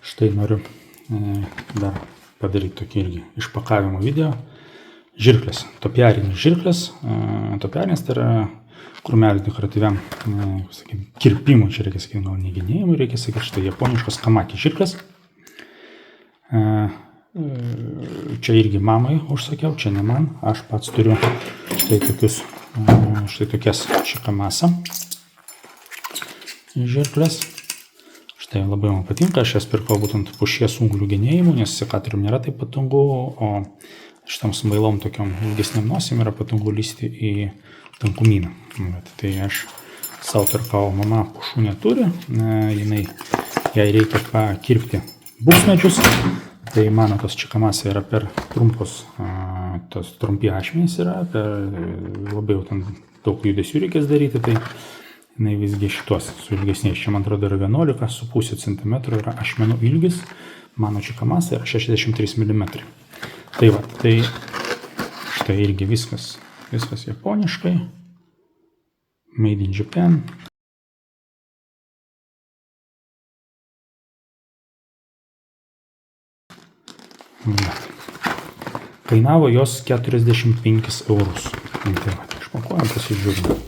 Štai noriu dar padaryti tokį irgi išpakavimo video. Žirklės, topiarinis žirklės. Topiarinis tai yra krūmelis dekoratyviam kirpimui, čia reikia sakyti, gal neginėjimui, reikia sakyti, štai japoniškos kamaki žirklės. Čia irgi mamai užsakiau, čia ne man, aš pats turiu štai tokias Chikamasa žirklės. Štai labai man patinka, aš jas pirkau būtent pušies ūglių genėjimų, nes sekatorium nėra taip patogu, o šitam smailom tokiom ilgesniam nosim yra patogu lysti į tankumyną. Tai aš savo pirkau, mama pušų neturi, jai reikia pakirpti buksmedžius, tai mano tos Chikamasa yra per trumpos, tos trumpi ašmenys yra, labai jau ten daug judesių reikės daryti, tai jinai visgi šitos su ilgesniais, čia man atrodo yra 11,5 cm yra ašmenų ilgis, mano Chikamasa yra 63 mm. Tai va, tai štai irgi viskas japoniškai, made in Japan. Kainavo jos 45 eurus. Tai va, išpakuojam, pasižiūrime.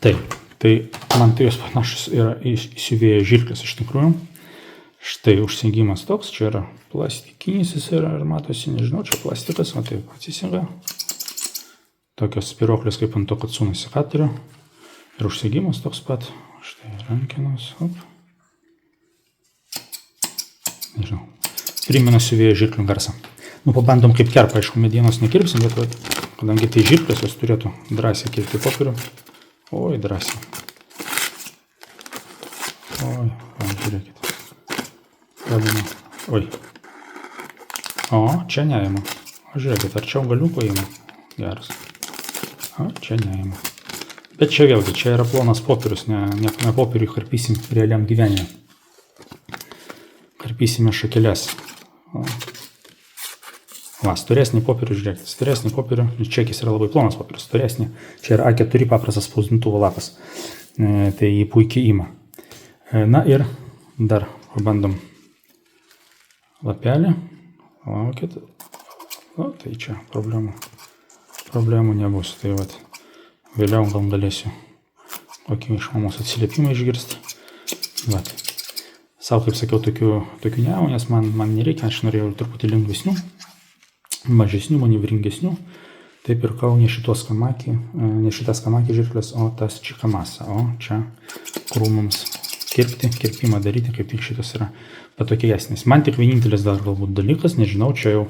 Taip, tai man tai jos panašus yra įsiuvėjo žirklės iš tikrųjų. Štai užsegimas toks, čia yra plastikinis, jis yra, ar matosi, nežinau, čia plastikas, o taip atsisinga. Tokios spiroklės kaip ant to Katsuno sekatorių. Ir užsegimas toks pat. Štai rankenos, hop. Nežinau, primena siuvėjo žirklių garsą. Pabandom kaip kerpa, aišku, medienos nekirpsim, bet kadangi tai žirklės, jos turėtų drąsiai kirpti popierių. Oi, drąsiai. Oi, žiūrėkit. Kabina. Oi. O, čia neima. O, žiūrėkit, arčiau galiuko ima. Geras. O, čia neima. Bet čia vėlgi, čia yra plonas popierius, ne popierių karpysim realiam gyvenime. Karpysime šakeles. Va, storesnį popierių, žiūrėkit, storesnį popierių, čekis yra labai plonas popierius, storesnį, čia yra A4 paprastas spausdintuvo lapas, tai jį puikiai ima. Na ir dar pabandom lapelį, laukit, o, tai čia problemų nebus, tai vat, vėliau gal galėsiu kokį iš mamos atsiliepimą išgirsti, vat. Sau, kaip sakiau, tokių neau, nes man nereikia, aš norėjau truputį lengvesnių, mažesnių, manevringesnių, tai pirkau ne šitas kamaki žirklės, o tas Chikamasa, o čia krūmams kirpimą daryti, kaip tik šitas yra patogesnis. Man tik vienintelis dar galbūt dalykas, nežinau, čia jau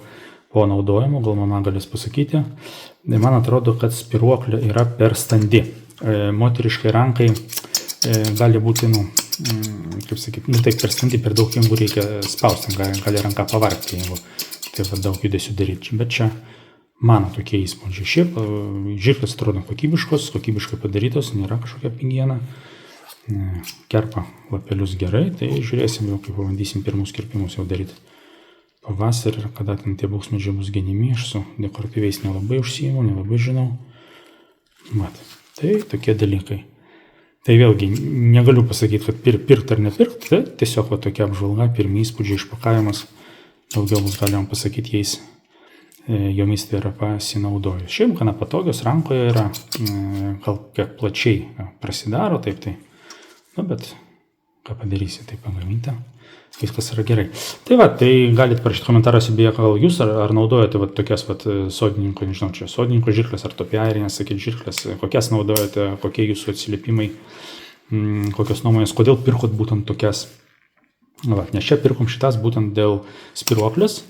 po naudojimo, gal mama galės pasakyti, man atrodo, kad spiruoklė yra per standi. Moteriškai rankai gali būti, kaip sakyti, taip per standi, per daug jėgų reikia spausti, gali ranką pavargti, jeigu tai va daug judesių daryti, bet čia mano tokie įspūdžiai. Šiaip žirklės atrodo kokybiškai padarytos, nėra kažkokia pingiena. Kerpa lapelius gerai, tai žiūrėsim jau, kaip pabandysim pirmus kirpimus jau daryti. Pavasarį, kada ten tie buksmedžiai bus genimi, aš su dekoratyviais nelabai užsiimu, nelabai žinau. Mat, tai tokie dalykai. Tai vėlgi, negaliu pasakyti, kad pirkt ar nepirkt, tai tiesiog va tokia apžvalga, pirmi įspūdžiai, išpakavimas. Daugiau bus galima pasakyti jomis tai yra pasinaudojus. Šiaip gana patogios, rankoje yra, gal kiek plačiai prasidaro, taip tai, bet ką padarysi, tai pagaminti, viskas yra gerai. Tai va, tai galite parašyti komentaruose, beje, gal jūs ar naudojate tokias sodininko, nežinau, čia sodininko žirklės ar topiarinės, sakyti, žirklės, kokias naudojate, kokie jūsų atsiliepimai, kokios nuomonės, kodėl pirkot būtent tokias. Va, nes čia pirkom šitas būtent dėl spiruoklės,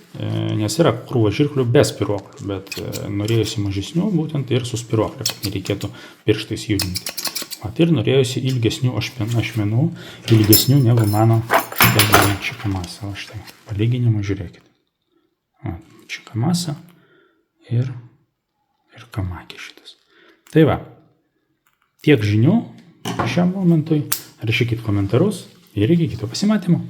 nes yra krūva žirklių be spiruoklių, bet norėjusi mažesnių būtent ir su spiruoklė, kad nereikėtų pirštais judinti. Va, ir norėjusi ilgesnių ašmenų, ilgesnių negu mano Chikamasa. Va, štai, palyginimą žiūrėkit. Va, Chikamasa ir kamaki šitas. Tai va, tiek žinių šiam momentui, rašykit komentarus ir iki kito pasimatymo.